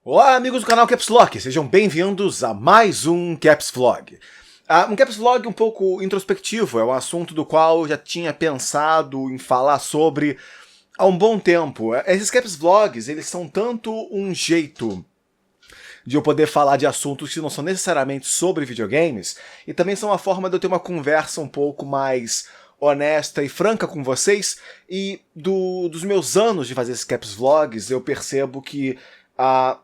Olá, amigos do canal Caps Lock, sejam bem-vindos a mais um Caps Vlog. Um Caps Vlog um pouco introspectivo, é um assunto do qual eu já tinha pensado em falar sobre há um bom tempo. Esses Caps Vlogs, eles são tanto um jeito de eu poder falar de assuntos que não são necessariamente sobre videogames, e também são uma forma de eu ter uma conversa um pouco mais honesta e franca com vocês, e dos meus anos de fazer esses Caps Vlogs, eu percebo que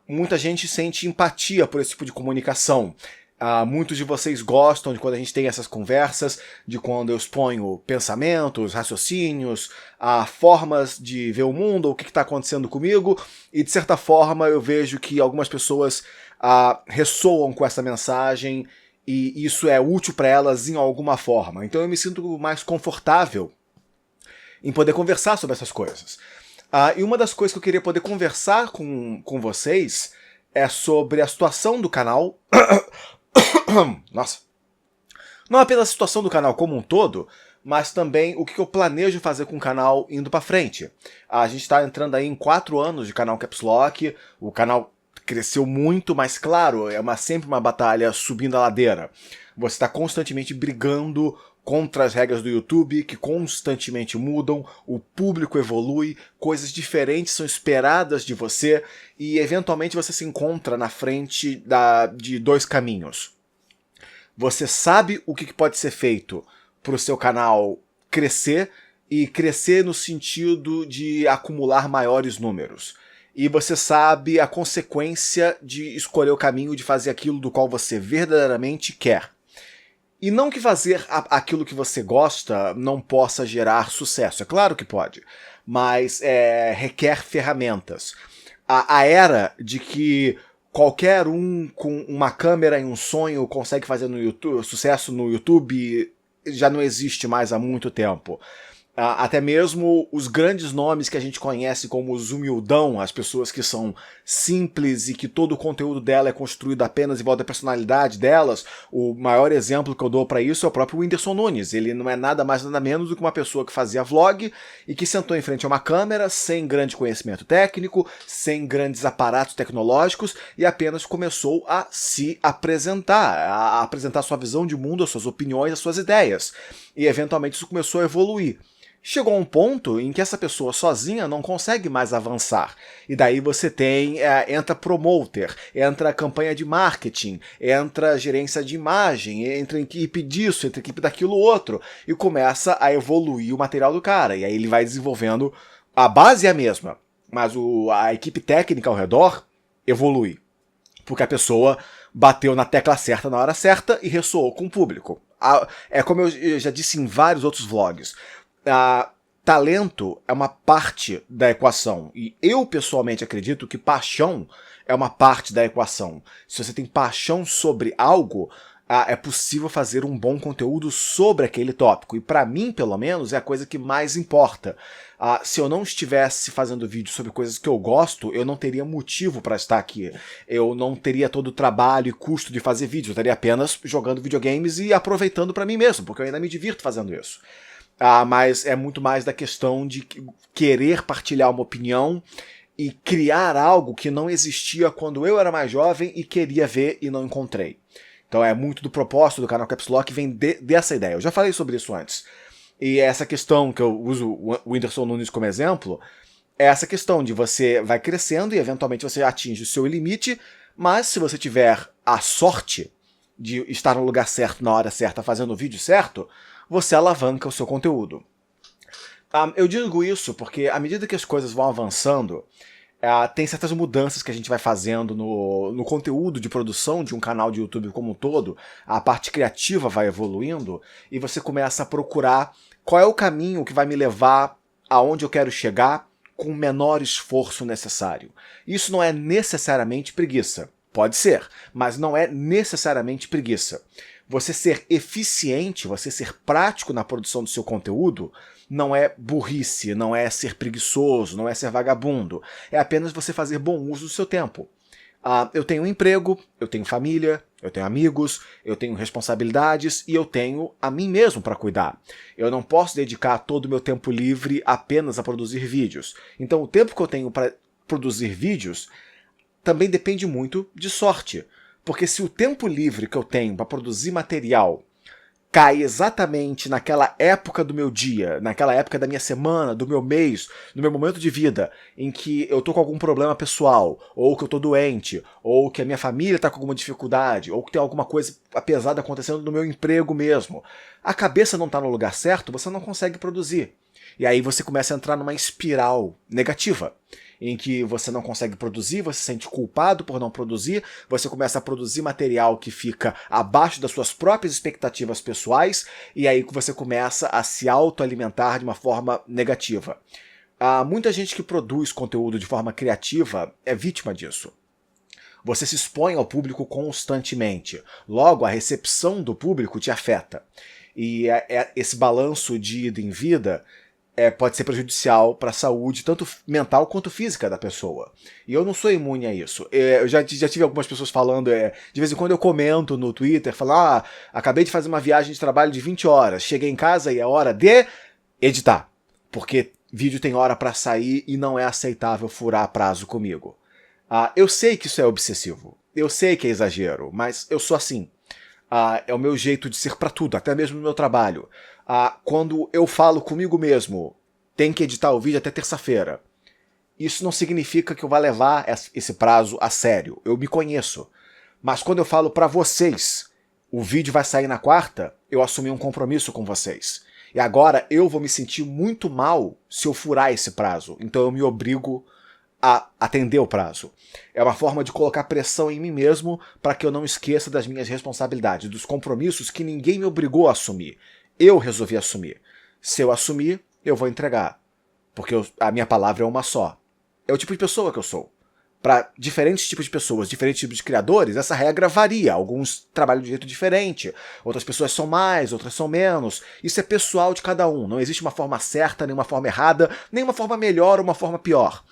muita gente sente empatia por esse tipo de comunicação. Muitos de vocês gostam de quando a gente tem essas conversas, de quando eu exponho pensamentos, raciocínios, formas de ver o mundo, o que está acontecendo comigo, e de certa forma eu vejo que algumas pessoas ressoam com essa mensagem e isso é útil para elas em alguma forma. Então eu me sinto mais confortável em poder conversar sobre essas coisas. E uma das coisas que eu queria poder conversar com vocês é sobre a situação do canal. Nossa. Não apenas a situação do canal como um todo, mas também o que eu planejo fazer com o canal indo pra frente. A gente está entrando aí em 4 anos de canal Caps Lock, o canal cresceu muito, mas claro, é sempre uma batalha subindo a ladeira. Você está constantemente brigando contra as regras do YouTube, que constantemente mudam, o público evolui, coisas diferentes são esperadas de você, e eventualmente você se encontra na frente de 2 caminhos. Você sabe o que pode ser feito para o seu canal crescer, e crescer no sentido de acumular maiores números. E você sabe a consequência de escolher o caminho de fazer aquilo do qual você verdadeiramente quer. E não que fazer aquilo que você gosta não possa gerar sucesso, é claro que pode, mas requer ferramentas. A era de que qualquer um com uma câmera e um sonho consegue fazer sucesso no YouTube já não existe mais há muito tempo. Até mesmo os grandes nomes que a gente conhece como os humildão, as pessoas que são simples e que todo o conteúdo dela é construído apenas em volta da personalidade delas, o maior exemplo que eu dou para isso é o próprio Whindersson Nunes. Ele não é nada mais nada menos do que uma pessoa que fazia vlog e que sentou em frente a uma câmera sem grande conhecimento técnico, sem grandes aparatos tecnológicos e apenas começou a se apresentar, a apresentar sua visão de mundo, as suas opiniões, as suas ideias. E eventualmente isso começou a evoluir. Chegou a um ponto em que essa pessoa sozinha não consegue mais avançar. E daí você entra promoter, entra campanha de marketing, entra gerência de imagem, entra equipe disso, entra equipe daquilo outro, e começa a evoluir o material do cara. E aí ele vai desenvolvendo, a base é a mesma, mas a equipe técnica ao redor evolui. Porque a pessoa bateu na tecla certa na hora certa e ressoou com o público. É como eu já disse em vários outros vlogs. Talento é uma parte da equação, e eu pessoalmente acredito que paixão é uma parte da equação. Se você tem paixão sobre algo, é possível fazer um bom conteúdo sobre aquele tópico, e para mim, pelo menos, é a coisa que mais importa. Se eu não estivesse fazendo vídeo sobre coisas que eu gosto, eu não teria motivo para estar aqui. Eu não teria todo o trabalho e custo de fazer vídeo, eu estaria apenas jogando videogames e aproveitando para mim mesmo, porque eu ainda me divirto fazendo isso. Mas é muito mais da questão de querer partilhar uma opinião e criar algo que não existia quando eu era mais jovem e queria ver e não encontrei. Então é muito do propósito do canal Caps Lock, vem dessa ideia. Eu já falei sobre isso antes. E essa questão que eu uso o Whindersson Nunes como exemplo, é essa questão de você vai crescendo e eventualmente você atinge o seu limite, mas se você tiver a sorte de estar no lugar certo, na hora certa, fazendo o vídeo certo, você alavanca o seu conteúdo. Eu digo isso porque à medida que as coisas vão avançando, tem certas mudanças que a gente vai fazendo no conteúdo de produção de um canal de YouTube como um todo, a parte criativa vai evoluindo e você começa a procurar qual é o caminho que vai me levar aonde eu quero chegar com o menor esforço necessário. Isso não é necessariamente preguiça. Pode ser, mas não é necessariamente preguiça. Você ser eficiente, você ser prático na produção do seu conteúdo, não é burrice, não é ser preguiçoso, não é ser vagabundo. É apenas você fazer bom uso do seu tempo. Eu tenho um emprego, eu tenho família, eu tenho amigos, eu tenho responsabilidades e eu tenho a mim mesmo para cuidar. Eu não posso dedicar todo o meu tempo livre apenas a produzir vídeos. Então o tempo que eu tenho para produzir vídeos, também depende muito de sorte. Porque se o tempo livre que eu tenho para produzir material cai exatamente naquela época do meu dia, naquela época da minha semana, do meu mês, do meu momento de vida, em que eu tô com algum problema pessoal, ou que eu tô doente, ou que a minha família tá com alguma dificuldade, ou que tem alguma coisa pesada acontecendo no meu emprego mesmo, a cabeça não tá no lugar certo, você não consegue produzir. E aí você começa a entrar numa espiral negativa, em que você não consegue produzir, você se sente culpado por não produzir, você começa a produzir material que fica abaixo das suas próprias expectativas pessoais, e aí você começa a se autoalimentar de uma forma negativa. Muita gente que produz conteúdo de forma criativa é vítima disso. Você se expõe ao público constantemente, logo a recepção do público te afeta. E esse balanço de ida em vida pode ser prejudicial para a saúde, tanto mental quanto física da pessoa. E eu não sou imune a isso. Eu já tive algumas pessoas falando, de vez em quando eu comento no Twitter, falo, acabei de fazer uma viagem de trabalho de 20 horas, cheguei em casa e é hora de editar. Porque vídeo tem hora para sair e não é aceitável furar prazo comigo. Eu sei que isso é obsessivo, eu sei que é exagero, mas eu sou assim. É o meu jeito de ser para tudo, até mesmo no meu trabalho. Quando eu falo comigo mesmo, tem que editar o vídeo até terça-feira, isso não significa que eu vá levar esse prazo a sério. Eu me conheço. Mas quando eu falo para vocês, o vídeo vai sair na quarta, eu assumi um compromisso com vocês. E agora eu vou me sentir muito mal se eu furar esse prazo. Então eu me obrigo a atender o prazo. É uma forma de colocar pressão em mim mesmo para que eu não esqueça das minhas responsabilidades, dos compromissos que ninguém me obrigou a assumir. Eu resolvi assumir. Se eu assumir, eu vou entregar. Porque a minha palavra é uma só. É o tipo de pessoa que eu sou. Para diferentes tipos de pessoas, diferentes tipos de criadores, essa regra varia. Alguns trabalham de jeito diferente, outras pessoas são mais, outras são menos. Isso é pessoal de cada um. Não existe uma forma certa, nem uma forma errada, nem uma forma melhor ou uma forma pior.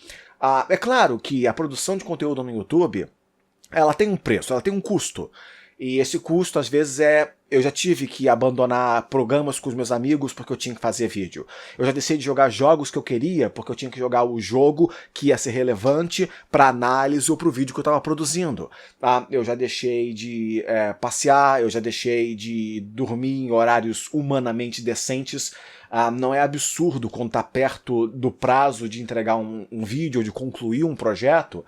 É claro que a produção de conteúdo no YouTube, ela tem um preço, ela tem um custo. E esse custo, às vezes, eu já tive que abandonar programas com os meus amigos porque eu tinha que fazer vídeo. Eu já deixei de jogar jogos que eu queria porque eu tinha que jogar o jogo que ia ser relevante para análise ou para o vídeo que eu estava produzindo. Eu já deixei de passear, eu já deixei de dormir em horários humanamente decentes. Não é absurdo quando está perto do prazo de entregar um vídeo ou de concluir um projeto,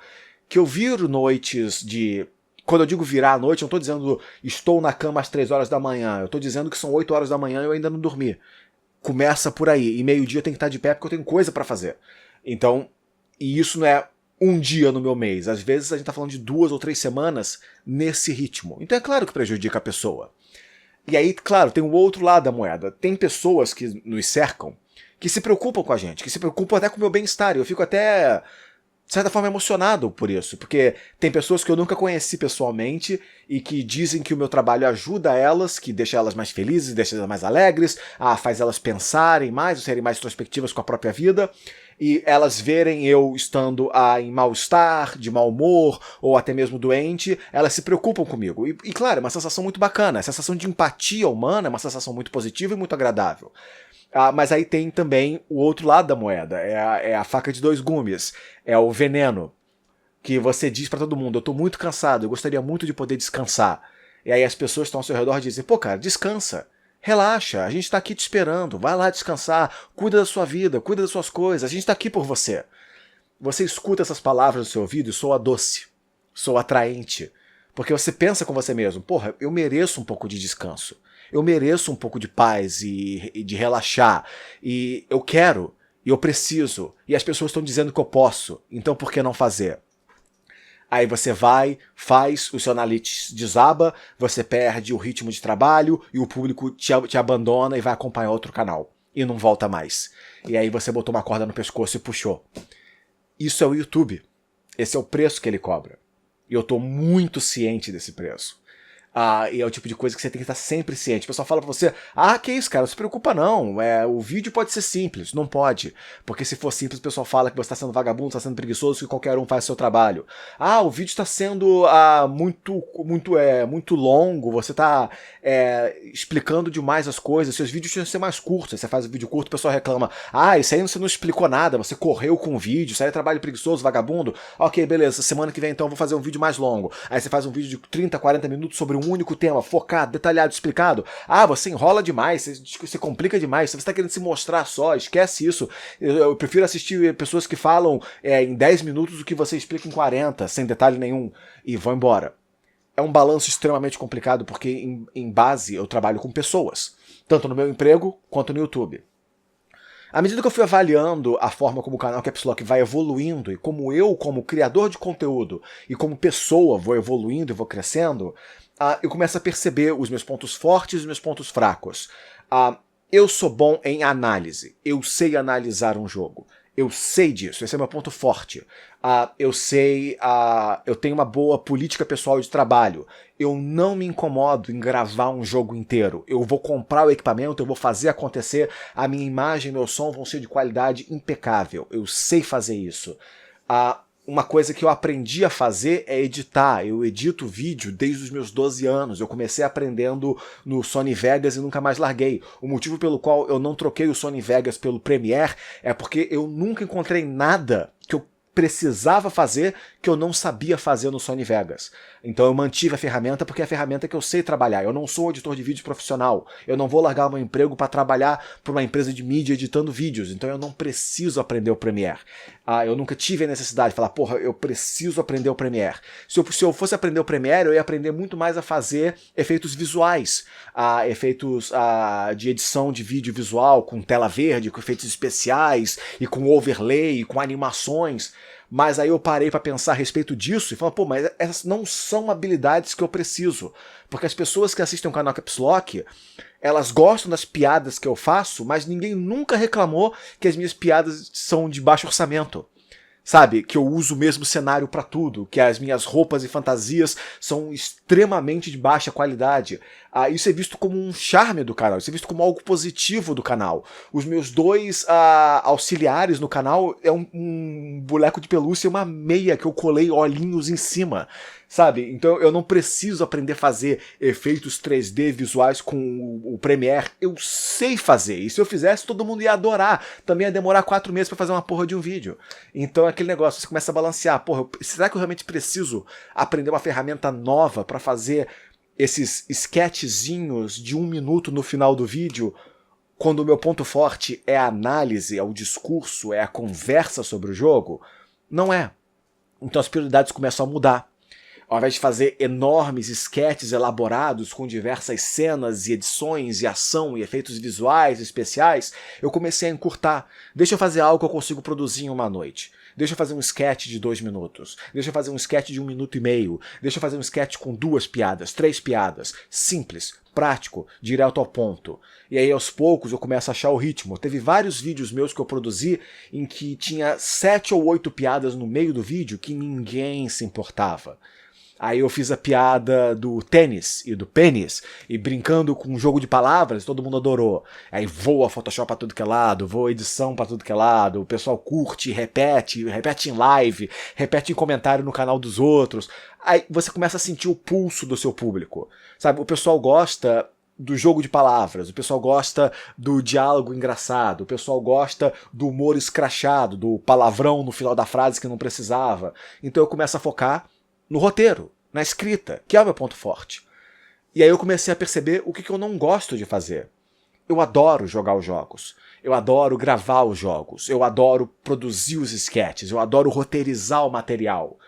que eu viro noites de... Quando eu digo virar à noite, eu não estou dizendo estou na cama às 3 horas da manhã. Eu estou dizendo que são 8 horas da manhã e eu ainda não dormi. Começa por aí. E meio-dia eu tenho que estar de pé porque eu tenho coisa para fazer. Então, e isso não é um dia no meu mês. Às vezes a gente está falando de 2 ou 3 semanas nesse ritmo. Então é claro que prejudica a pessoa. E aí, claro, tem o outro lado da moeda. Tem pessoas que nos cercam, que se preocupam com a gente, que se preocupam até com o meu bem-estar. Eu fico até... de certa forma emocionado por isso, porque tem pessoas que eu nunca conheci pessoalmente e que dizem que o meu trabalho ajuda elas, que deixa elas mais felizes, deixa elas mais alegres, faz elas pensarem mais, serem mais introspectivas com a própria vida, e elas verem eu estando em mal-estar, de mau humor, ou até mesmo doente, elas se preocupam comigo. E claro, é uma sensação muito bacana, a sensação de empatia humana é uma sensação muito positiva e muito agradável. Mas aí tem também o outro lado da moeda, é a faca de 2 gumes, é o veneno, que você diz pra todo mundo, eu tô muito cansado, eu gostaria muito de poder descansar. E aí as pessoas que estão ao seu redor dizem, pô cara, descansa, relaxa, a gente tá aqui te esperando, vai lá descansar, cuida da sua vida, cuida das suas coisas, a gente tá aqui por você. Você escuta essas palavras no seu ouvido e soa doce, soa atraente, porque você pensa com você mesmo, porra, eu mereço um pouco de descanso. Eu mereço um pouco de paz e de relaxar. E eu quero, e eu preciso. E as pessoas estão dizendo que eu posso. Então por que não fazer? Aí você vai, faz, o seu analytics desaba, você perde o ritmo de trabalho e o público te abandona e vai acompanhar outro canal. E não volta mais. E aí você botou uma corda no pescoço e puxou. Isso é o YouTube. Esse é o preço que ele cobra. E eu estou muito ciente desse preço. E é o tipo de coisa que você tem que estar sempre ciente. O pessoal fala pra você, que isso, cara, não se preocupa não, o vídeo pode ser simples. Não pode, porque se for simples o pessoal fala que você está sendo vagabundo, está sendo preguiçoso, que qualquer um faz o seu trabalho. O vídeo está sendo muito longo, você está explicando demais as coisas, seus vídeos tinham que ser mais curtos. Aí você faz um vídeo curto, o pessoal reclama, isso aí você não explicou nada, você correu com o vídeo, isso aí é trabalho preguiçoso, vagabundo. Ok, beleza, semana que vem então eu vou fazer um vídeo mais longo. Aí você faz um vídeo de 30, 40 minutos sobre um único tema, focado, detalhado, explicado. Você enrola demais, você complica demais, você está querendo se mostrar só, esquece isso. Eu prefiro assistir pessoas que falam em 10 minutos o que você explica em 40, sem detalhe nenhum, e vão embora. É um balanço extremamente complicado, porque em base eu trabalho com pessoas, tanto no meu emprego quanto no YouTube. À medida que eu fui avaliando a forma como o canal Caps Lock vai evoluindo e como eu, como criador de conteúdo e como pessoa, vou evoluindo e vou crescendo, eu começo a perceber os meus pontos fortes e os meus pontos fracos. Eu sou bom em análise. Eu sei analisar um jogo. Eu sei disso, esse é meu ponto forte. Eu tenho uma boa política pessoal de trabalho. Eu não me incomodo em gravar um jogo inteiro. Eu vou comprar o equipamento, eu vou fazer acontecer, a minha imagem e meu som vão ser de qualidade impecável. Eu sei fazer isso. Uma coisa que eu aprendi a fazer é editar. Eu edito vídeo desde os meus 12 anos. Eu comecei aprendendo no Sony Vegas e nunca mais larguei. O motivo pelo qual eu não troquei o Sony Vegas pelo Premiere é porque eu nunca encontrei nada que eu precisava fazer que eu não sabia fazer no Sony Vegas. Então eu mantive a ferramenta porque é a ferramenta que eu sei trabalhar. Eu não sou editor de vídeo profissional. Eu não vou largar meu emprego para trabalhar para uma empresa de mídia editando vídeos. Então eu não preciso aprender o Premiere. Eu nunca tive a necessidade de falar, porra, eu preciso aprender o Premiere. Se eu fosse aprender o Premiere, eu ia aprender muito mais a fazer efeitos visuais. Efeitos de edição de vídeo visual, com tela verde, com efeitos especiais, e com overlay, e com animações. Mas aí eu parei para pensar a respeito disso e falei, mas essas não são habilidades que eu preciso. Porque as pessoas que assistem o canal Caps Lock, elas gostam das piadas que eu faço, mas ninguém nunca reclamou que as minhas piadas são de baixo orçamento. Sabe, que eu uso o mesmo cenário para tudo, que as minhas roupas e fantasias são extremamente de baixa qualidade. Isso é visto como um charme do canal, isso é visto como algo positivo do canal. Os meus dois auxiliares no canal é um boneco de pelúcia e uma meia que eu colei olhinhos em cima. Sabe? Então eu não preciso aprender a fazer efeitos 3D visuais com o Premiere. Eu sei fazer. E se eu fizesse, todo mundo ia adorar. Também ia demorar 4 meses pra fazer uma porra de um vídeo. Então é aquele negócio, você começa a balancear. Porra, será que eu realmente preciso aprender uma ferramenta nova pra fazer esses sketchzinhos de 1 minuto no final do vídeo, quando o meu ponto forte é a análise, é o discurso, é a conversa sobre o jogo? Não é. Então as prioridades começam a mudar. Ao invés de fazer enormes esquetes elaborados com diversas cenas e edições e ação e efeitos visuais especiais, eu comecei a encurtar. Deixa eu fazer algo que eu consigo produzir em uma noite. Deixa eu fazer um sketch de 2 minutos. Deixa eu fazer um sketch de 1 minuto e meio. Deixa eu fazer um sketch com 2 piadas, 3 piadas. Simples, prático, direto ao ponto. E aí aos poucos eu começo a achar o ritmo. Teve vários vídeos meus que eu produzi em que tinha 7 ou 8 piadas no meio do vídeo que ninguém se importava. Aí eu fiz a piada do tênis e do pênis, e brincando com um jogo de palavras, todo mundo adorou. Aí voa Photoshop pra tudo que é lado, voa edição pra tudo que é lado, o pessoal curte, repete em live, repete em comentário no canal dos outros. Aí você começa a sentir o pulso do seu público. Sabe, o pessoal gosta do jogo de palavras, o pessoal gosta do diálogo engraçado, o pessoal gosta do humor escrachado, do palavrão no final da frase que não precisava. Então eu começo a focar no roteiro, na escrita, que é o meu ponto forte. E aí eu comecei a perceber o que eu não gosto de fazer. Eu adoro jogar os jogos, eu adoro gravar os jogos, eu adoro produzir os sketches, eu adoro roteirizar o material.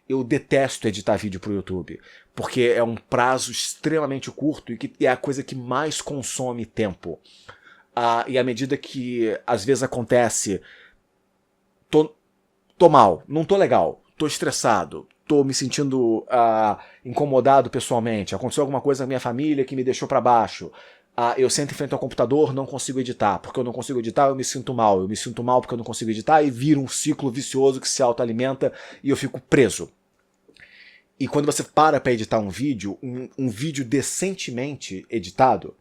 Eu detesto editar vídeo pro YouTube, porque é um prazo extremamente curto e que é a coisa que mais consome tempo. E à medida que às vezes acontece, tô mal, não tô legal, tô estressado, tô me sentindo incomodado pessoalmente, aconteceu alguma coisa na minha família que me deixou pra baixo, eu sento em frente ao computador, não consigo editar, porque eu não consigo editar eu me sinto mal porque eu não consigo editar, e vira um ciclo vicioso que se autoalimenta e eu fico preso. E quando você para editar um vídeo, um vídeo decentemente editado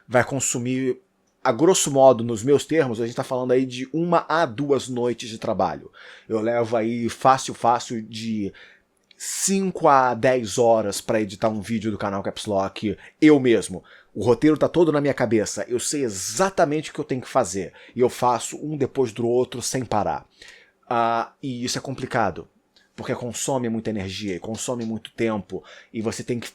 vai consumir, a grosso modo, nos meus termos, a gente tá falando aí de 1 a 2 noites de trabalho. Eu levo aí fácil de 5 a 10 horas para editar um vídeo do canal Caps Lock, eu mesmo. O roteiro tá todo na minha cabeça, eu sei exatamente o que eu tenho que fazer, e eu faço um depois do outro sem parar. E isso é complicado, porque consome muita energia, consome muito tempo, e você tem que,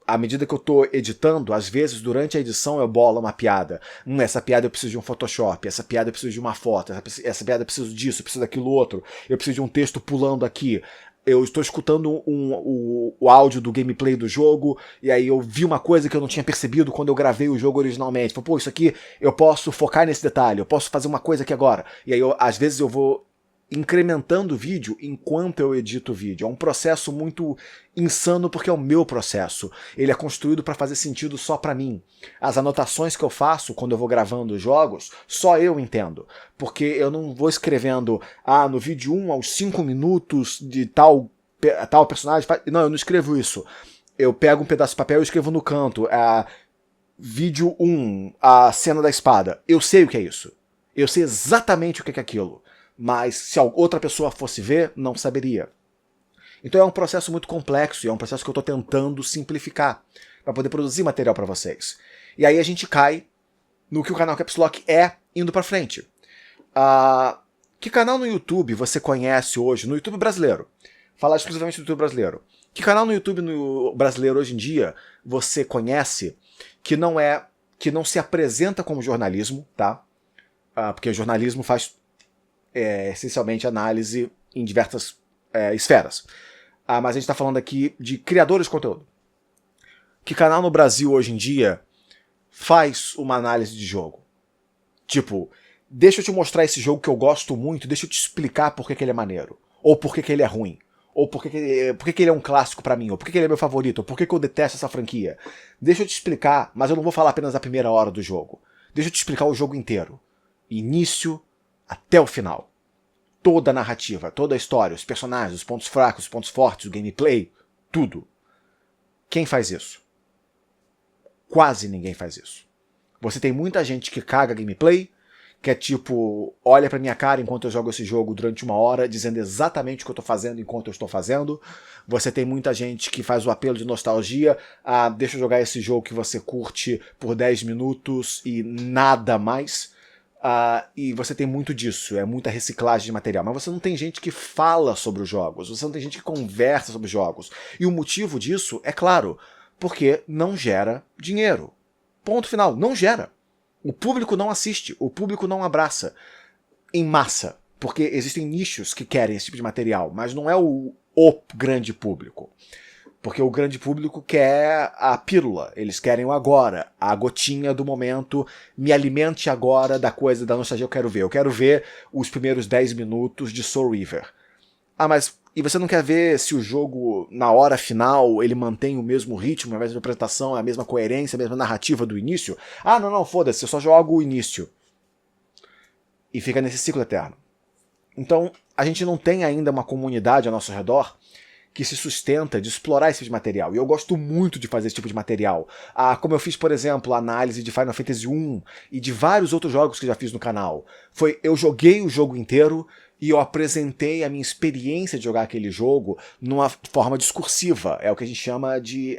à medida que eu tô editando, às vezes durante a edição eu bolo uma piada. Essa piada eu preciso de um Photoshop, essa piada eu preciso de uma foto, essa piada eu preciso disso, eu preciso daquilo outro, eu preciso de um texto pulando aqui. Eu estou escutando o áudio do gameplay do jogo, e aí eu vi uma coisa que eu não tinha percebido quando eu gravei o jogo originalmente. Falei, pô, isso aqui eu posso focar nesse detalhe, eu posso fazer uma coisa aqui agora. E aí, às vezes, eu vou incrementando o vídeo enquanto eu edito o vídeo. É um processo muito insano porque é o meu processo. Ele é construído para fazer sentido só para mim. As anotações que eu faço quando eu vou gravando os jogos, só eu entendo. Porque eu não vou escrevendo, no vídeo 1 aos 5 minutos de tal personagem... Não, eu não escrevo isso. Eu pego um pedaço de papel e escrevo no canto. Vídeo 1, a cena da espada. Eu sei o que é isso. Eu sei exatamente o que é aquilo. Mas se outra pessoa fosse ver, não saberia. Então é um processo muito complexo e é um processo que eu estou tentando simplificar para poder produzir material para vocês. E aí a gente cai no que o canal Caps Lock é indo para frente. Que canal no YouTube você conhece hoje, no YouTube brasileiro? Falar exclusivamente do YouTube brasileiro. Que canal no YouTube brasileiro hoje em dia você conhece que não se apresenta como jornalismo, tá? Porque o jornalismo faz essencialmente análise em diversas esferas. Mas a gente está falando aqui de criadores de conteúdo. Que canal no Brasil hoje em dia faz uma análise de jogo? Tipo, deixa eu te mostrar esse jogo que eu gosto muito, deixa eu te explicar por que ele é maneiro. Ou por que ele é ruim. Ou por que ele é um clássico pra mim. Ou por que ele é meu favorito. Ou por que eu detesto essa franquia. Deixa eu te explicar, mas eu não vou falar apenas da primeira hora do jogo. Deixa eu te explicar o jogo inteiro. Início até o final. Toda a narrativa, toda a história, os personagens, os pontos fracos, os pontos fortes, o gameplay, tudo. Quem faz isso? Quase ninguém faz isso. Você tem muita gente que caga gameplay, que é tipo, olha pra minha cara enquanto eu jogo esse jogo durante 1 hora, dizendo exatamente o que eu tô fazendo enquanto eu estou fazendo. Você tem muita gente que faz o apelo de nostalgia, deixa eu jogar esse jogo que você curte por 10 minutos e nada mais. E você tem muito disso, é muita reciclagem de material, mas você não tem gente que fala sobre os jogos, você não tem gente que conversa sobre os jogos. E o motivo disso é claro, porque não gera dinheiro. Ponto final, não gera. O público não assiste, o público não abraça em massa, porque existem nichos que querem esse tipo de material, mas não é o grande público. Porque o grande público quer a pílula, eles querem o agora, a gotinha do momento, me alimente agora da coisa, da nostalgia que eu quero ver os primeiros 10 minutos de Soul River. Mas e você não quer ver se o jogo, na hora final, ele mantém o mesmo ritmo, a mesma apresentação, a mesma coerência, a mesma narrativa do início? Não, foda-se, eu só jogo o início. E fica nesse ciclo eterno. Então, a gente não tem ainda uma comunidade ao nosso redor que se sustenta de explorar esse tipo de material. E eu gosto muito de fazer esse tipo de material. Como eu fiz, por exemplo, a análise de Final Fantasy I e de vários outros jogos que já fiz no canal. Eu joguei o jogo inteiro e eu apresentei a minha experiência de jogar aquele jogo numa forma discursiva. É o que a gente chama de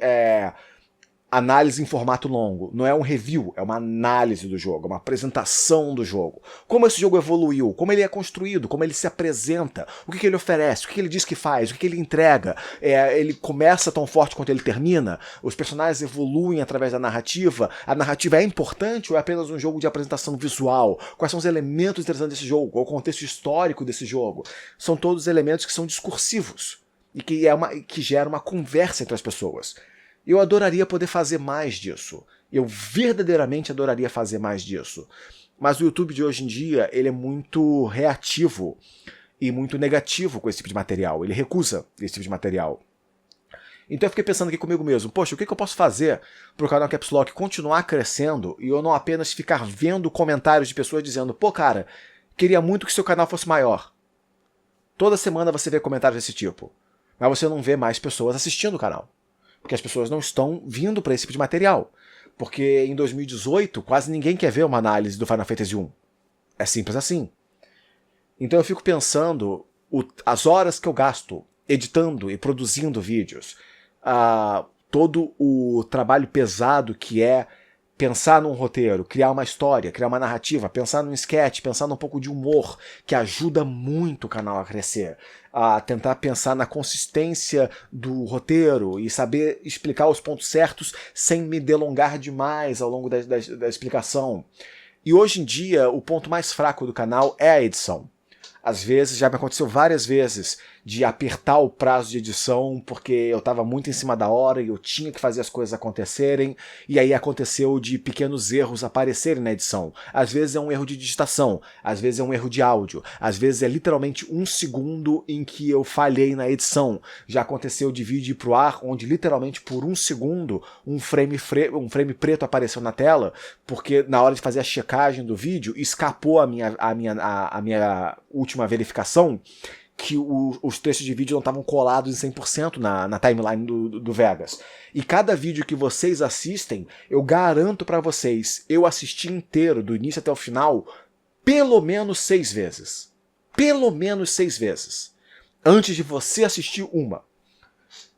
análise em formato longo. Não é um review, é uma análise do jogo, uma apresentação do jogo. Como esse jogo evoluiu, como ele é construído, como ele se apresenta, o que ele oferece, o que ele diz que faz, o que ele entrega. Ele começa tão forte quanto ele termina, os personagens evoluem através da narrativa, a narrativa é importante ou é apenas um jogo de apresentação visual? Quais são os elementos interessantes desse jogo? Qual o contexto histórico desse jogo? São todos elementos que são discursivos e que gera uma conversa entre as pessoas. Eu adoraria poder fazer mais disso. Eu verdadeiramente adoraria fazer mais disso. Mas o YouTube de hoje em dia, ele é muito reativo e muito negativo com esse tipo de material. Ele recusa esse tipo de material. Então eu fiquei pensando aqui comigo mesmo, poxa, o que eu posso fazer para o canal Caps Lock continuar crescendo e eu não apenas ficar vendo comentários de pessoas dizendo, pô cara, queria muito que seu canal fosse maior. Toda semana você vê comentários desse tipo. mas você não vê mais pessoas assistindo o canal. Porque as pessoas não estão vindo para esse tipo de material. Porque em 2018, quase ninguém quer ver uma análise do Final Fantasy 1. É simples assim. Então eu fico pensando as horas que eu gasto editando e produzindo vídeos, todo o trabalho pesado que é pensar num roteiro, criar uma história, criar uma narrativa, pensar num sketch, pensar num pouco de humor, que ajuda muito o canal a crescer. A tentar pensar na consistência do roteiro e saber explicar os pontos certos sem me delongar demais ao longo da explicação. E hoje em dia, o ponto mais fraco do canal é a edição. Às vezes, já me aconteceu várias vezes de apertar o prazo de edição porque eu estava muito em cima da hora e eu tinha que fazer as coisas acontecerem, e aí aconteceu de pequenos erros aparecerem na edição. Às vezes é um erro de digitação, às vezes é um erro de áudio, às vezes é literalmente 1 segundo em que eu falhei na edição. Já aconteceu de vídeo ir pro ar onde literalmente por 1 segundo um frame preto apareceu na tela, porque na hora de fazer a checagem do vídeo escapou a minha última verificação que os trechos de vídeo não estavam colados em 100% na timeline do Vegas. E cada vídeo que vocês assistem, eu garanto pra vocês, eu assisti inteiro, do início até o final, pelo menos 6 vezes. Pelo menos 6 vezes. Antes de você assistir uma.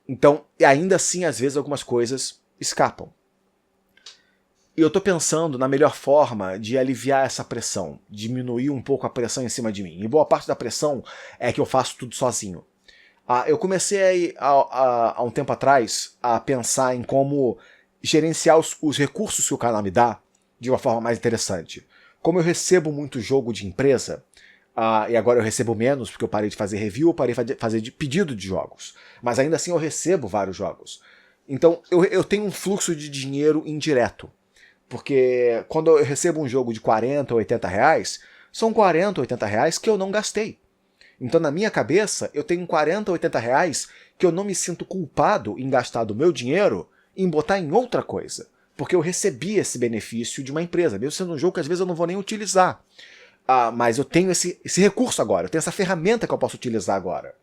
Então, ainda assim, às vezes, algumas coisas escapam. E eu tô pensando na melhor forma de aliviar essa pressão, diminuir um pouco a pressão em cima de mim. E boa parte da pressão é que eu faço tudo sozinho. Eu comecei há um tempo atrás a pensar em como gerenciar os recursos que o canal me dá de uma forma mais interessante. Como eu recebo muito jogo de empresa, e agora eu recebo menos porque eu parei de fazer review, eu parei de fazer pedido de jogos. Mas ainda assim eu recebo vários jogos. Então eu tenho um fluxo de dinheiro indireto. Porque quando eu recebo um jogo de 40 ou 80 reais, são 40 ou 80 reais que eu não gastei. Então na minha cabeça eu tenho 40 ou 80 reais que eu não me sinto culpado em gastar do meu dinheiro em botar em outra coisa. Porque eu recebi esse benefício de uma empresa, mesmo sendo um jogo que às vezes eu não vou nem utilizar. Mas eu tenho esse recurso agora, eu tenho essa ferramenta que eu posso utilizar agora.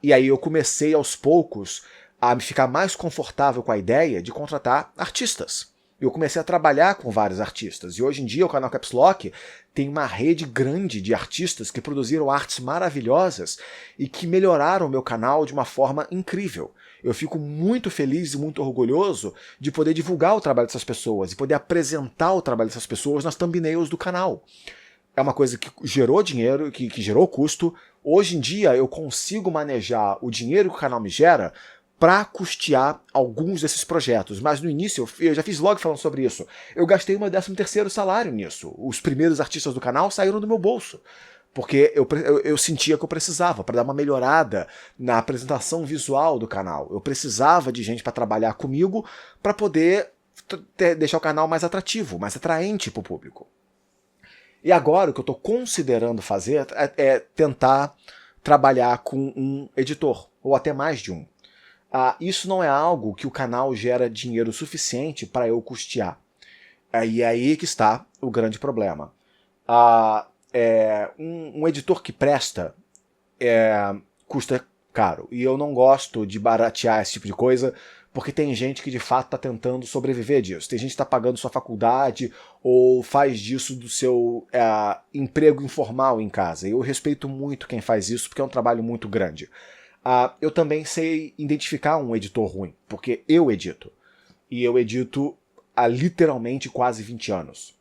E aí eu comecei aos poucos a me ficar mais confortável com a ideia de contratar artistas. Eu comecei a trabalhar com vários artistas, e hoje em dia o canal Caps Lock tem uma rede grande de artistas que produziram artes maravilhosas e que melhoraram o meu canal de uma forma incrível. Eu fico muito feliz e muito orgulhoso de poder divulgar o trabalho dessas pessoas e poder apresentar o trabalho dessas pessoas nas thumbnails do canal. É uma coisa que gerou dinheiro, que gerou custo. Hoje em dia eu consigo manejar o dinheiro que o canal me gera para custear alguns desses projetos. Mas no início, eu já fiz vlog falando sobre isso, eu gastei meu 13º salário nisso. Os primeiros artistas do canal saíram do meu bolso. Porque eu sentia que eu precisava, para dar uma melhorada na apresentação visual do canal. Eu precisava de gente para trabalhar comigo, para poder deixar o canal mais atrativo, mais atraente para o público. E agora o que eu estou considerando fazer é tentar trabalhar com um editor, ou até mais de um. Isso não é algo que o canal gera dinheiro suficiente para eu custear. E é aí que está o grande problema. Um editor que presta custa caro. E eu não gosto de baratear esse tipo de coisa, porque tem gente que de fato está tentando sobreviver disso. Tem gente que está pagando sua faculdade ou faz disso do seu emprego informal em casa. E eu respeito muito quem faz isso, porque é um trabalho muito grande. Eu também sei identificar um editor ruim, porque eu edito. E eu edito há literalmente quase 20 anos.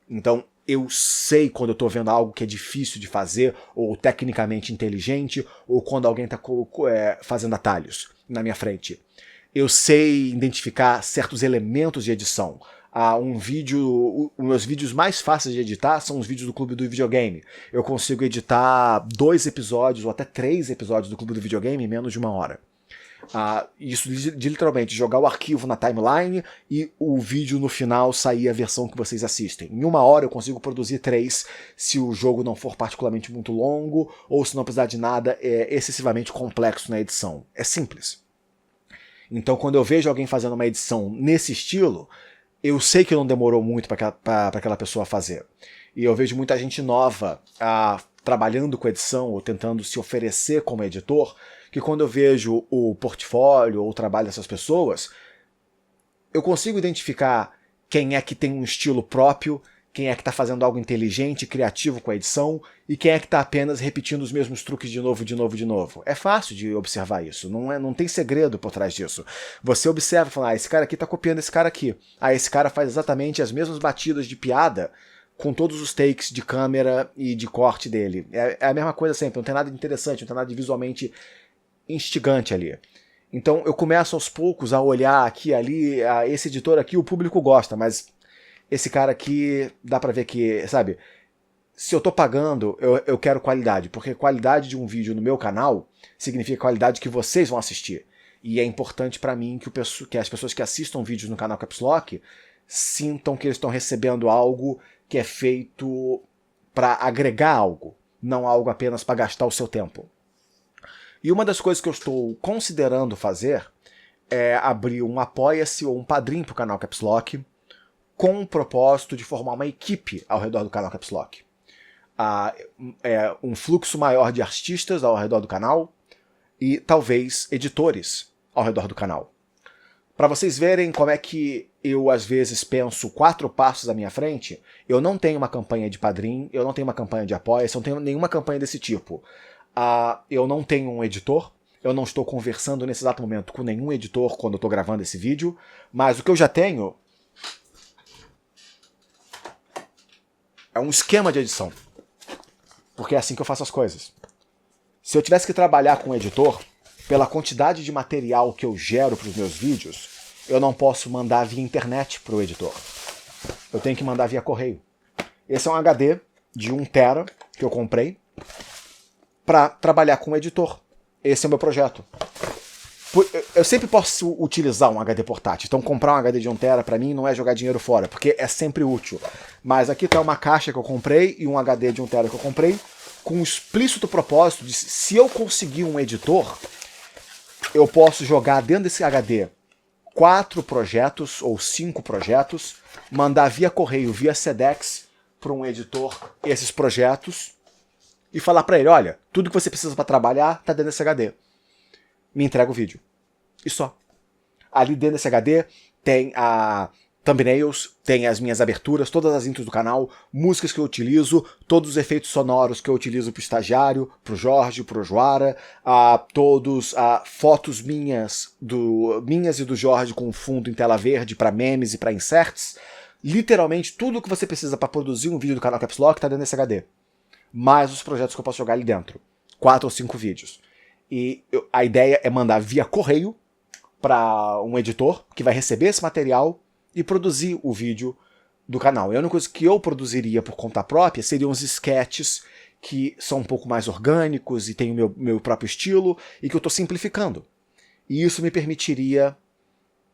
Então eu sei quando eu estou vendo algo que é difícil de fazer, ou tecnicamente inteligente, ou quando alguém está fazendo atalhos na minha frente. Eu sei identificar certos elementos de edição. Os meus vídeos mais fáceis de editar são os vídeos do Clube do Videogame. Eu consigo editar 2 episódios ou até 3 episódios do Clube do Videogame em menos de 1 hora. Isso de literalmente jogar o arquivo na timeline e o vídeo no final sair a versão que vocês assistem. Em 1 hora eu consigo produzir 3 se o jogo não for particularmente muito longo ou se não precisar de nada excessivamente complexo na edição. É simples. Então quando eu vejo alguém fazendo uma edição nesse estilo, eu sei que não demorou muito para aquela pessoa fazer. E eu vejo muita gente nova trabalhando com edição ou tentando se oferecer como editor, que quando eu vejo o portfólio ou o trabalho dessas pessoas, eu consigo identificar quem é que tem um estilo próprio, quem é que está fazendo algo inteligente, criativo com a edição, e quem é que está apenas repetindo os mesmos truques de novo, de novo, de novo. É fácil de observar isso, não tem segredo por trás disso. Você observa e fala, esse cara aqui está copiando esse cara aqui. Esse cara faz exatamente as mesmas batidas de piada com todos os takes de câmera e de corte dele. É a mesma coisa sempre, não tem nada de interessante, não tem nada de visualmente instigante ali. Então eu começo aos poucos a olhar aqui e ali, esse editor aqui o público gosta, mas esse cara aqui dá pra ver que, sabe, se eu tô pagando, eu quero qualidade, porque qualidade de um vídeo no meu canal significa qualidade que vocês vão assistir. E é importante pra mim que as pessoas que assistam vídeos no canal Caps Lock sintam que eles estão recebendo algo que é feito pra agregar algo, não algo apenas pra gastar o seu tempo. E uma das coisas que eu estou considerando fazer é abrir um Apoia-se ou um Padrim pro canal Caps Lock, com o propósito de formar uma equipe ao redor do canal Caps Lock. Um fluxo maior de artistas ao redor do canal e talvez editores ao redor do canal. Para vocês verem como é que eu às vezes penso 4 passos à minha frente, eu não tenho uma campanha de Padrim, eu não tenho uma campanha de Apoia-se, eu não tenho nenhuma campanha desse tipo. Eu não tenho um editor, eu não estou conversando nesse exato momento com nenhum editor quando eu estou gravando esse vídeo, mas o que eu já tenho é um esquema de edição, porque é assim que eu faço as coisas. Se eu tivesse que trabalhar com um editor, pela quantidade de material que eu gero para os meus vídeos, eu não posso mandar via internet para o editor. Eu tenho que mandar via correio. Esse é um HD de 1 TB que eu comprei para trabalhar com o editor. Esse é o meu projeto. Eu sempre posso utilizar um HD portátil, então comprar um HD de 1 TB para mim não é jogar dinheiro fora, porque é sempre útil. Mas aqui está uma caixa que eu comprei e um HD de 1 TB que eu comprei, com o explícito propósito de, se eu conseguir um editor, eu posso jogar dentro desse HD 4 projetos ou 5 projetos, mandar via correio, via Sedex para um editor esses projetos e falar para ele, olha, tudo que você precisa para trabalhar está dentro desse HD. Me entrega o vídeo. E só. Ali dentro desse HD tem thumbnails, tem as minhas aberturas, todas as intros do canal, músicas que eu utilizo, todos os efeitos sonoros que eu utilizo pro estagiário, pro Jorge, pro Joara, todos fotos minhas e do Jorge com fundo em tela verde para memes e para inserts. Literalmente tudo que você precisa para produzir um vídeo do canal Caps Lock está dentro desse HD. Mais os projetos que eu posso jogar ali dentro. 4 ou 5 vídeos. E a ideia é mandar via correio para um editor que vai receber esse material e produzir o vídeo do canal. E a única coisa que eu produziria por conta própria seriam os sketches que são um pouco mais orgânicos e tem o meu próprio estilo e que eu estou simplificando. E isso me permitiria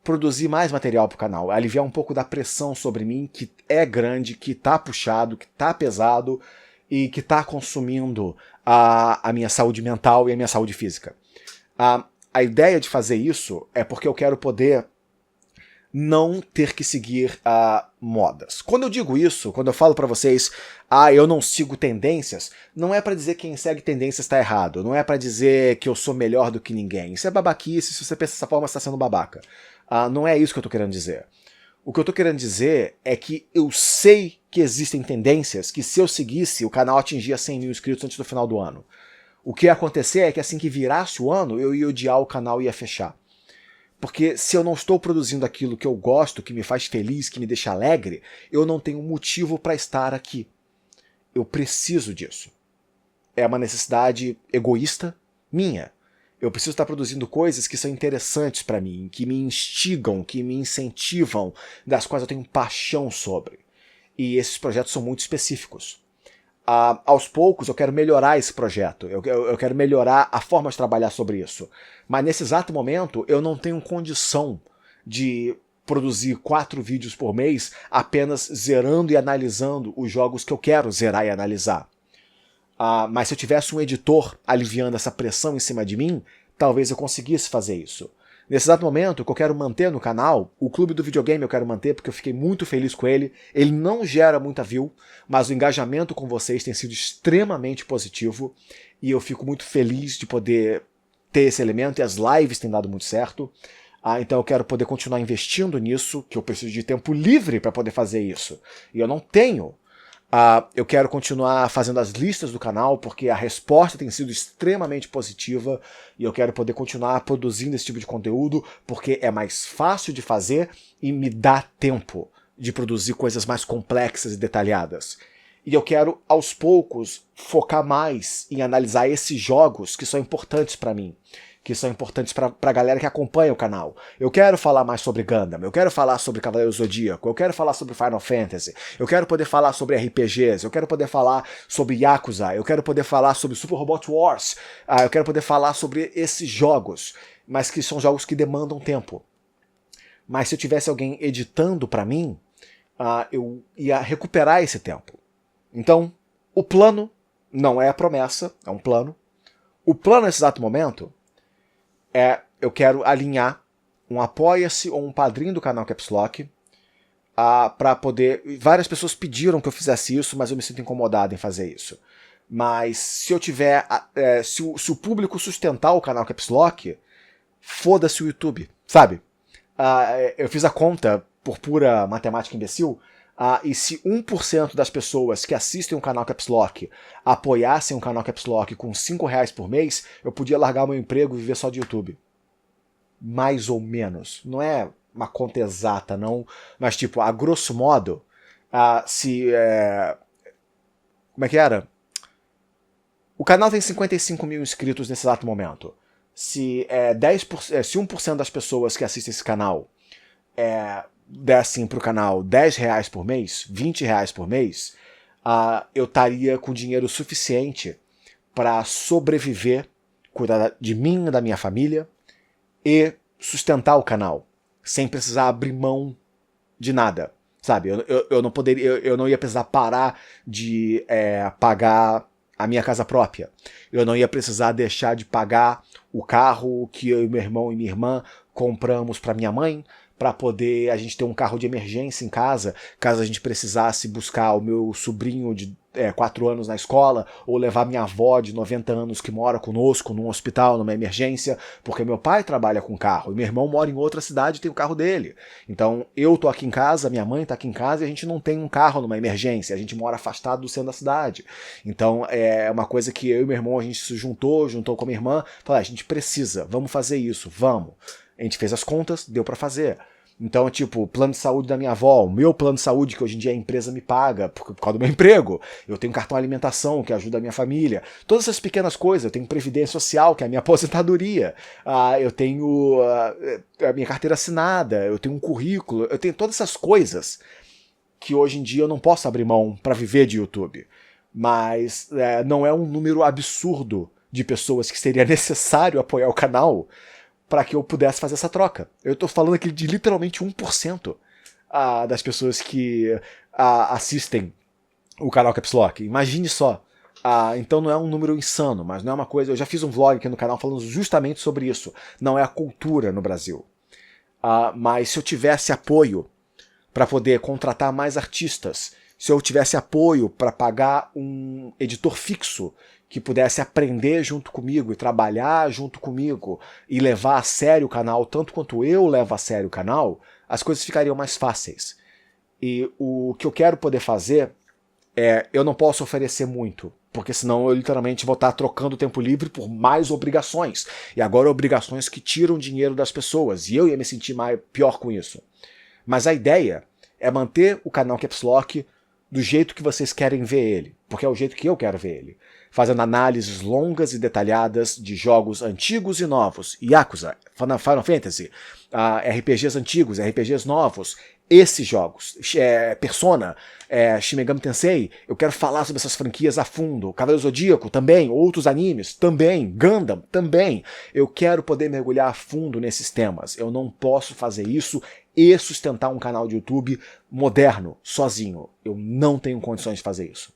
produzir mais material para o canal, aliviar um pouco da pressão sobre mim, que é grande, que está puxado, que está pesado e que está consumindo a minha saúde mental e a minha saúde física. A ideia de fazer isso é porque eu quero poder não ter que seguir modas. Quando eu digo isso, quando eu falo para vocês, eu não sigo tendências, não é para dizer que quem segue tendências está errado, não é para dizer que eu sou melhor do que ninguém. Isso é babaquice, se você pensa dessa forma, você está sendo babaca. Não é isso que eu estou querendo dizer. O que eu estou querendo dizer é que eu sei que existem tendências que, se eu seguisse, o canal atingia 100 mil inscritos antes do final do ano. O que ia acontecer é que assim que virasse o ano, eu ia odiar o canal e ia fechar. Porque se eu não estou produzindo aquilo que eu gosto, que me faz feliz, que me deixa alegre, eu não tenho motivo para estar aqui. Eu preciso disso. É uma necessidade egoísta minha. Eu preciso estar produzindo coisas que são interessantes para mim, que me instigam, que me incentivam, das quais eu tenho paixão sobre. E esses projetos são muito específicos. Aos poucos eu quero melhorar esse projeto, eu quero melhorar a forma de trabalhar sobre isso. Mas nesse exato momento eu não tenho condição de produzir 4 vídeos por mês apenas zerando e analisando os jogos que eu quero zerar e analisar. Mas se eu tivesse um editor aliviando essa pressão em cima de mim, talvez eu conseguisse fazer isso. Nesse exato momento, o que eu quero manter no canal, o Clube do Videogame eu quero manter porque eu fiquei muito feliz com ele. Ele não gera muita view, mas o engajamento com vocês tem sido extremamente positivo e eu fico muito feliz de poder ter esse elemento e as lives têm dado muito certo. Então eu quero poder continuar investindo nisso, que eu preciso de tempo livre para poder fazer isso. E eu não tenho. Eu quero continuar fazendo as listas do canal, porque a resposta tem sido extremamente positiva, e eu quero poder continuar produzindo esse tipo de conteúdo, porque é mais fácil de fazer e me dá tempo de produzir coisas mais complexas e detalhadas. E eu quero, aos poucos, focar mais em analisar esses jogos que são importantes para mim, que são importantes pra galera que acompanha o canal. Eu quero falar mais sobre Gundam, eu quero falar sobre Cavaleiro Zodíaco, eu quero falar sobre Final Fantasy, eu quero poder falar sobre RPGs, eu quero poder falar sobre Yakuza, eu quero poder falar sobre Super Robot Wars, eu quero poder falar sobre esses jogos, mas que são jogos que demandam tempo. Mas se eu tivesse alguém editando pra mim, eu ia recuperar esse tempo. Então, o plano não é a promessa, é um plano. O plano nesse exato momento eu quero alinhar um apoia-se ou um padrinho do canal Caps Lock para poder... Várias pessoas pediram que eu fizesse isso, mas eu me sinto incomodado em fazer isso. Mas se eu tiver... se o público sustentar o canal Caps Lock, foda-se o YouTube, sabe? Eu fiz a conta por pura matemática imbecil, e se 1% das pessoas que assistem o canal Caps Lock apoiassem o canal Caps Lock com R$5 por mês, eu podia largar o meu emprego e viver só de YouTube. Mais ou menos. Não é uma conta exata, não. Mas, tipo, a grosso modo, como é que era? O canal tem 55 mil inscritos nesse exato momento. Se 1% das pessoas que assistem esse canal dessem pro canal R$10 por mês, R$20 por mês, eu estaria com dinheiro suficiente para sobreviver, cuidar de mim e da minha família e sustentar o canal, sem precisar abrir mão de nada, sabe? Eu não ia precisar parar de pagar a minha casa própria. Eu não ia precisar deixar de pagar o carro que eu e meu irmão e minha irmã compramos para minha mãe, para poder a gente ter um carro de emergência em casa, caso a gente precisasse buscar o meu sobrinho de 4 anos na escola, ou levar minha avó de 90 anos que mora conosco num hospital, numa emergência, porque meu pai trabalha com carro, e meu irmão mora em outra cidade e tem o carro dele. Então eu tô aqui em casa, minha mãe tá aqui em casa, e a gente não tem um carro numa emergência, a gente mora afastado do centro da cidade. Então é uma coisa que eu e meu irmão, a gente se juntou com a minha irmã, falou, a gente precisa, vamos fazer isso, vamos. A gente fez as contas, deu pra fazer. Então, tipo, plano de saúde da minha avó, o meu plano de saúde, que hoje em dia a empresa me paga por causa do meu emprego. Eu tenho cartão alimentação, que ajuda a minha família. Todas essas pequenas coisas. Eu tenho previdência social, que é a minha aposentadoria. Eu tenho a minha carteira assinada. Eu tenho um currículo. Eu tenho todas essas coisas que hoje em dia eu não posso abrir mão para viver de YouTube. Mas não é um número absurdo de pessoas que seria necessário apoiar o canal para que eu pudesse fazer essa troca. Eu estou falando aqui de literalmente 1% das pessoas que assistem o canal Caps Lock. Imagine só. Então não é um número insano, mas não é uma coisa... Eu já fiz um vlog aqui no canal falando justamente sobre isso. Não é a cultura no Brasil. Mas se eu tivesse apoio para poder contratar mais artistas, se eu tivesse apoio para pagar um editor fixo que pudesse aprender junto comigo e trabalhar junto comigo e levar a sério o canal tanto quanto eu levo a sério o canal, as coisas ficariam mais fáceis. E o que eu quero poder fazer eu não posso oferecer muito, porque senão eu literalmente vou estar trocando tempo livre por mais obrigações. E agora obrigações que tiram dinheiro das pessoas, e eu ia me sentir pior com isso. Mas a ideia é manter o canal Caps Lock do jeito que vocês querem ver ele, porque é o jeito que eu quero ver ele. Fazendo análises longas e detalhadas de jogos antigos e novos, Yakuza, Final Fantasy, RPGs antigos, RPGs novos, esses jogos, Persona, Shin Megami Tensei, eu quero falar sobre essas franquias a fundo, Cavaleiro Zodíaco também, outros animes também, Gundam também, eu quero poder mergulhar a fundo nesses temas, eu não posso fazer isso e sustentar um canal de YouTube moderno, sozinho, eu não tenho condições de fazer isso.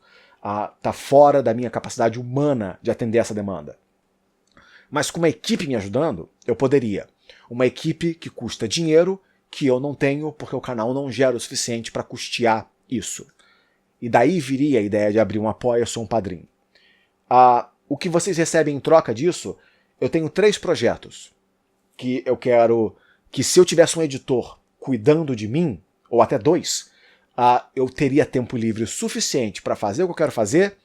Tá fora da minha capacidade humana de atender essa demanda. Mas com uma equipe me ajudando, eu poderia. Uma equipe que custa dinheiro, que eu não tenho, porque o canal não gera o suficiente para custear isso. E daí viria a ideia de abrir um Apoia-se ou um Padrim. O que vocês recebem em troca disso, eu tenho 3 projetos que eu quero que, se eu tivesse um editor cuidando de mim, ou até 2, eu teria tempo livre suficiente para fazer o que eu quero fazer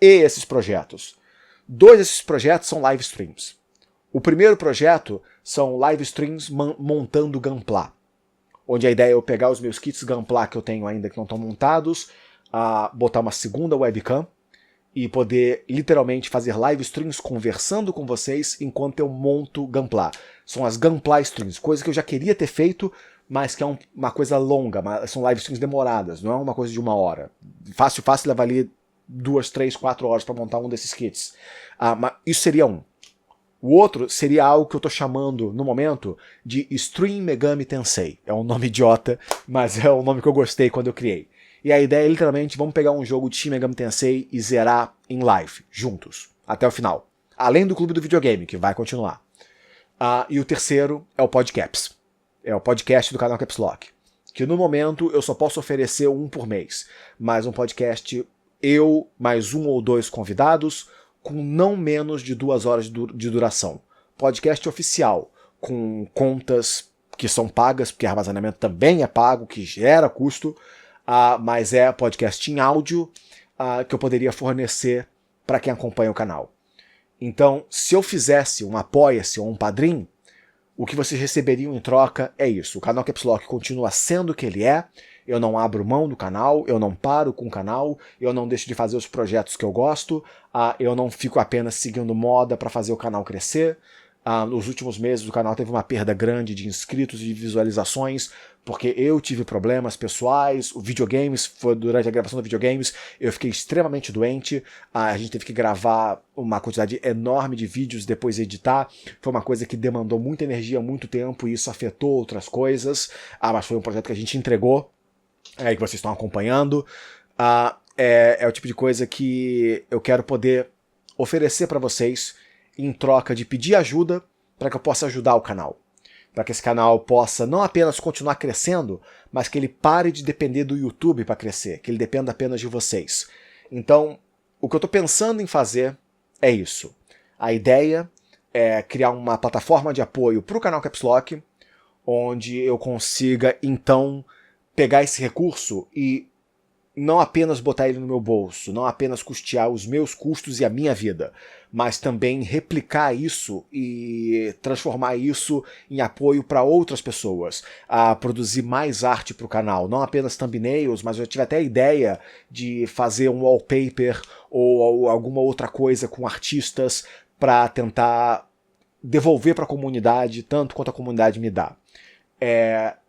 e esses projetos. 2 desses projetos são live streams. O primeiro projeto são live streams montando Gunpla, onde a ideia é eu pegar os meus kits Gunpla que eu tenho ainda que não estão montados, botar uma segunda webcam e poder literalmente fazer live streams conversando com vocês enquanto eu monto Gunpla. São as Gunpla streams, coisa que eu já queria ter feito, mas que é uma coisa longa, são live streams demoradas, não é uma coisa de 1 hora. Fácil levar ali 2, 3, 4 horas para montar um desses kits. Mas isso seria um. O outro seria algo que eu estou chamando, no momento, de Stream Megami Tensei. É um nome idiota, mas é o nome que eu gostei quando eu criei. E a ideia é, literalmente, vamos pegar um jogo de Shin Megami Tensei e zerar em live, juntos, até o final. Além do Clube do Videogame, que vai continuar. E o terceiro é o Podcaps. É o podcast do canal Caps Lock. Que no momento eu só posso oferecer um por mês. Mas um podcast, eu mais 1 ou 2 convidados, com não menos de 2 horas de duração. Podcast oficial, com contas que são pagas, porque armazenamento também é pago, que gera custo, mas é podcast em áudio que eu poderia fornecer para quem acompanha o canal. Então, se eu fizesse um Apoia-se ou um Padrim, o que vocês receberiam em troca é isso. O canal Caps Lock continua sendo o que ele é, eu não abro mão do canal, eu não paro com o canal, eu não deixo de fazer os projetos que eu gosto, eu não fico apenas seguindo moda para fazer o canal crescer. Nos últimos meses o canal teve uma perda grande de inscritos e de visualizações, porque eu tive problemas pessoais, durante a gravação do videogames eu fiquei extremamente doente, a gente teve que gravar uma quantidade enorme de vídeos, depois editar, foi uma coisa que demandou muita energia, muito tempo, e isso afetou outras coisas, mas foi um projeto que a gente entregou, que vocês estão acompanhando, é o tipo de coisa que eu quero poder oferecer para vocês em troca de pedir ajuda para que eu possa ajudar o canal. Para que esse canal possa não apenas continuar crescendo, mas que ele pare de depender do YouTube para crescer, que ele dependa apenas de vocês. Então, o que eu estou pensando em fazer é isso. A ideia é criar uma plataforma de apoio para o canal Caps Lock, onde eu consiga, então, pegar esse recurso e não apenas botar ele no meu bolso, não apenas custear os meus custos e a minha vida, mas também replicar isso e transformar isso em apoio para outras pessoas, a produzir mais arte para o canal, não apenas thumbnails, mas eu tive até a ideia de fazer um wallpaper ou alguma outra coisa com artistas para tentar devolver para a comunidade tanto quanto a comunidade me dá.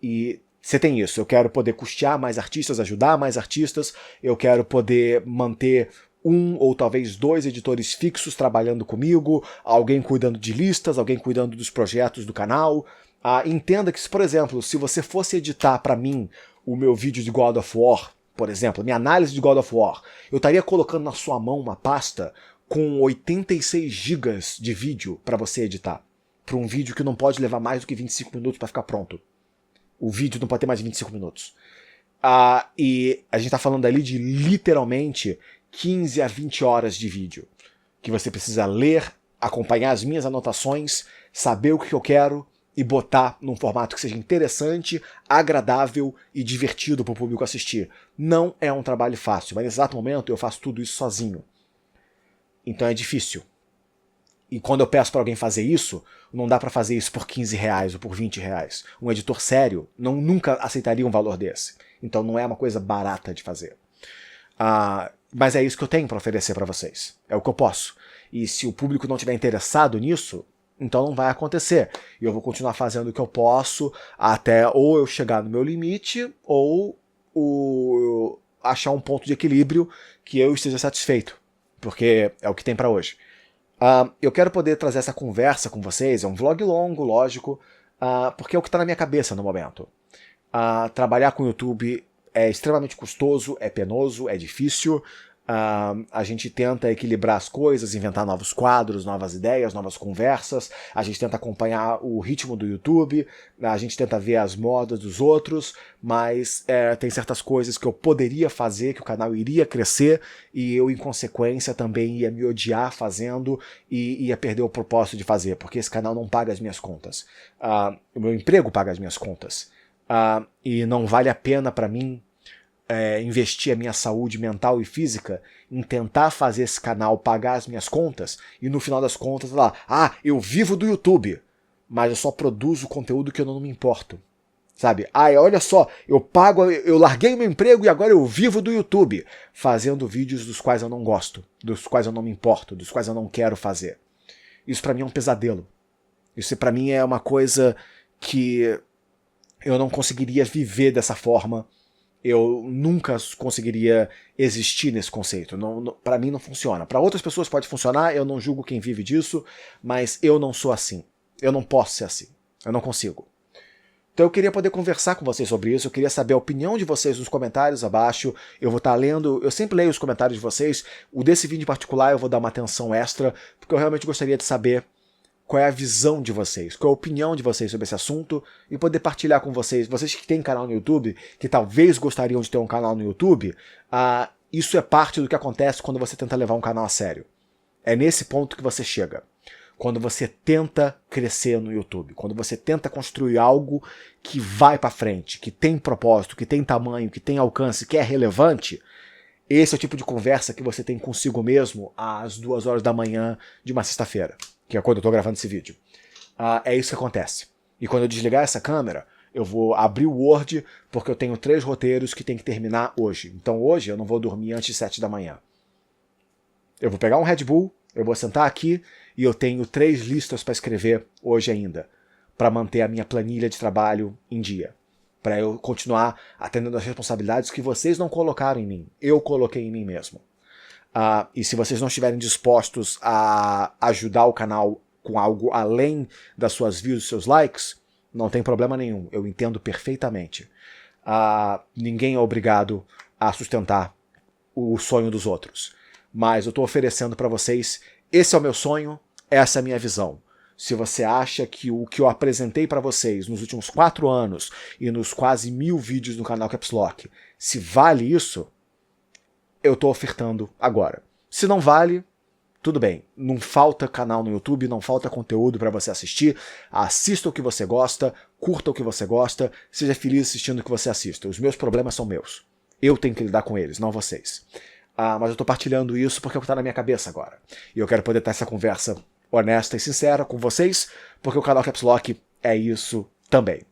E você tem isso, eu quero poder custear mais artistas, ajudar mais artistas, eu quero poder manter 1 ou talvez 2 editores fixos trabalhando comigo, alguém cuidando de listas, alguém cuidando dos projetos do canal. Entenda que, por exemplo, se você fosse editar para mim o meu vídeo de God of War, por exemplo, minha análise de God of War, eu estaria colocando na sua mão uma pasta com 86 GB de vídeo para você editar, para um vídeo que não pode levar mais do que 25 minutos para ficar pronto. O vídeo não pode ter mais de 25 minutos. E a gente está falando ali de literalmente 15 a 20 horas de vídeo. Que você precisa ler, acompanhar as minhas anotações, saber o que eu quero e botar num formato que seja interessante, agradável e divertido para o público assistir. Não é um trabalho fácil, mas nesse exato momento eu faço tudo isso sozinho. Então é difícil. E quando eu peço para alguém fazer isso, não dá para fazer isso por R$15 ou por R$20. Um editor sério nunca aceitaria um valor desse. Então não é uma coisa barata de fazer. Mas é isso que eu tenho para oferecer para vocês. É o que eu posso. E se o público não estiver interessado nisso, então não vai acontecer. E eu vou continuar fazendo o que eu posso até ou eu chegar no meu limite ou achar um ponto de equilíbrio que eu esteja satisfeito. Porque é o que tem para hoje. Eu quero poder trazer essa conversa com vocês, é um vlog longo, lógico, porque é o que está na minha cabeça no momento. Trabalhar com o YouTube é extremamente custoso, é penoso, é difícil, A gente tenta equilibrar as coisas, inventar novos quadros, novas ideias, novas conversas. A gente tenta acompanhar o ritmo do YouTube, a gente tenta ver as modas dos outros, mas tem certas coisas que eu poderia fazer, que o canal iria crescer, e eu, em consequência, também ia me odiar fazendo e ia perder o propósito de fazer, porque esse canal não paga as minhas contas. O meu emprego paga as minhas contas. E não vale a pena para mim investir a minha saúde mental e física em tentar fazer esse canal pagar as minhas contas e no final das contas lá, eu vivo do YouTube, mas eu só produzo conteúdo que eu não me importo, sabe? Olha só, eu larguei o meu emprego e agora eu vivo do YouTube, fazendo vídeos dos quais eu não gosto, dos quais eu não me importo, dos quais eu não quero fazer. Isso pra mim é um pesadelo. Isso pra mim é uma coisa que eu não conseguiria viver dessa forma. Eu nunca conseguiria existir nesse conceito. Para mim não funciona. Para outras pessoas pode funcionar, eu não julgo quem vive disso, mas eu não sou assim. Eu não posso ser assim. Eu não consigo. Então eu queria poder conversar com vocês sobre isso, eu queria saber a opinião de vocês nos comentários abaixo. Eu vou estar lendo, eu sempre leio os comentários de vocês. O desse vídeo em particular eu vou dar uma atenção extra, porque eu realmente gostaria de saber qual é a visão de vocês, qual é a opinião de vocês sobre esse assunto e poder partilhar com vocês. Vocês que têm canal no YouTube, que talvez gostariam de ter um canal no YouTube, isso é parte do que acontece quando você tenta levar um canal a sério. É nesse ponto que você chega. Quando você tenta crescer no YouTube, quando você tenta construir algo que vai pra frente, que tem propósito, que tem tamanho, que tem alcance, que é relevante, esse é o tipo de conversa que você tem consigo mesmo às 2 horas da manhã de uma sexta-feira, que é quando eu tô gravando esse vídeo. É isso que acontece. E quando eu desligar essa câmera, eu vou abrir o Word, porque eu tenho 3 roteiros que tem que terminar hoje. Então hoje eu não vou dormir antes de 7 da manhã. Eu vou pegar um Red Bull, eu vou sentar aqui e eu tenho 3 listas para escrever hoje ainda, para manter a minha planilha de trabalho em dia, para eu continuar atendendo as responsabilidades que vocês não colocaram em mim, eu coloquei em mim mesmo. E se vocês não estiverem dispostos a ajudar o canal com algo além das suas views e seus likes, não tem problema nenhum, eu entendo perfeitamente. Ninguém é obrigado a sustentar o sonho dos outros. Mas eu estou oferecendo para vocês, esse é o meu sonho, essa é a minha visão. Se você acha que o que eu apresentei para vocês nos últimos 4 anos e nos quase 1000 vídeos no canal Caps Lock, se vale isso, eu estou ofertando agora. Se não vale, tudo bem. Não falta canal no YouTube, não falta conteúdo para você assistir. Assista o que você gosta, curta o que você gosta, seja feliz assistindo o que você assista. Os meus problemas são meus. Eu tenho que lidar com eles, não vocês. Mas eu estou partilhando isso porque é o que está na minha cabeça agora. E eu quero poder ter essa conversa honesta e sincera com vocês, porque o canal Caps Lock é isso também.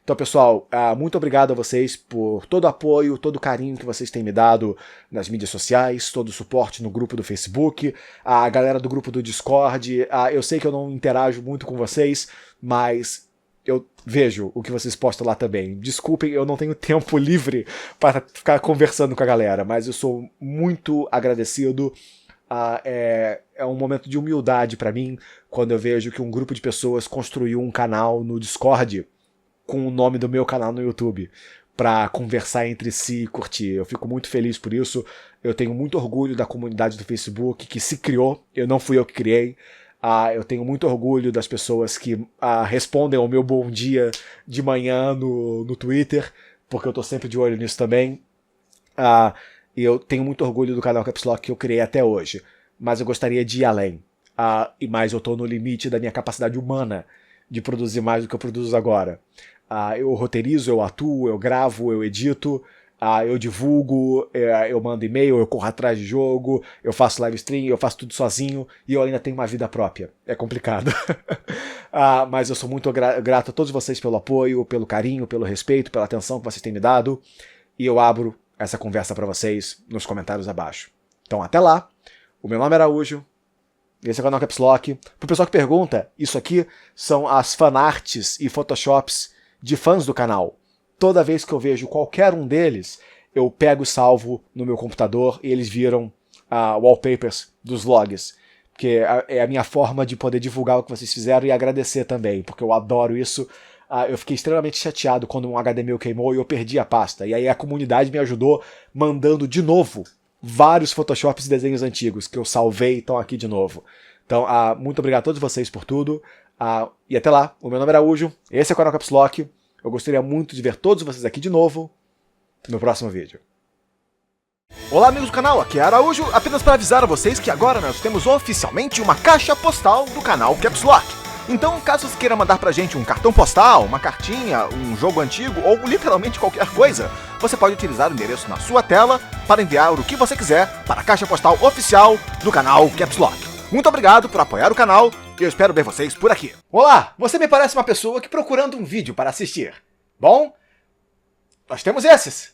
Então, pessoal, muito obrigado a vocês por todo o apoio, todo o carinho que vocês têm me dado nas mídias sociais, todo o suporte no grupo do Facebook, a galera do grupo do Discord. Eu sei que eu não interajo muito com vocês, mas eu vejo o que vocês postam lá também. Desculpem, eu não tenho tempo livre para ficar conversando com a galera, mas eu sou muito agradecido. É um momento de humildade para mim quando eu vejo que um grupo de pessoas construiu um canal no Discord com o nome do meu canal no YouTube, para conversar entre si e curtir. Eu fico muito feliz por isso. Eu tenho muito orgulho da comunidade do Facebook que se criou, eu não fui eu que criei. Eu tenho muito orgulho das pessoas que respondem ao meu bom dia de manhã no Twitter, porque eu tô sempre de olho nisso também. E eu tenho muito orgulho do canal Caps Lock que eu criei até hoje, mas eu gostaria de ir além. Mas eu tô no limite da minha capacidade humana de produzir mais do que eu produzo agora. Eu roteirizo, eu atuo, eu gravo, eu edito, eu divulgo, eu mando e-mail, eu corro atrás de jogo, eu faço live stream, eu faço tudo sozinho e eu ainda tenho uma vida própria. É complicado. Mas eu sou muito grato a todos vocês pelo apoio, pelo carinho, pelo respeito, pela atenção que vocês têm me dado, e eu abro essa conversa para vocês nos comentários abaixo. Então até lá, o meu nome é Araújo, esse é o canal Caps Lock. Pro pessoal que pergunta, isso aqui são as fanarts e photoshops de fãs do canal. Toda vez que eu vejo qualquer um deles, eu pego e salvo no meu computador e eles viram wallpapers dos vlogs. Porque é a minha forma de poder divulgar o que vocês fizeram e agradecer também, porque eu adoro isso. Eu fiquei extremamente chateado quando um HD meu queimou e eu perdi a pasta. E aí a comunidade me ajudou mandando de novo vários Photoshops e desenhos antigos que eu salvei e estão aqui de novo. Então, muito obrigado a todos vocês por tudo. E até lá, o meu nome é Araújo, esse é o canal Caps Lock. Eu gostaria muito de ver todos vocês aqui de novo no próximo vídeo. Olá amigos do canal, aqui é Araújo, apenas para avisar a vocês que agora nós temos oficialmente uma caixa postal do canal Caps Lock. Então, caso você queira mandar pra gente um cartão postal, uma cartinha, um jogo antigo ou literalmente qualquer coisa, você pode utilizar o endereço na sua tela para enviar o que você quiser para a caixa postal oficial do canal Caps Lock. Muito obrigado por apoiar o canal e eu espero ver vocês por aqui. Olá, você me parece uma pessoa que procurando um vídeo para assistir. Bom, nós temos esses.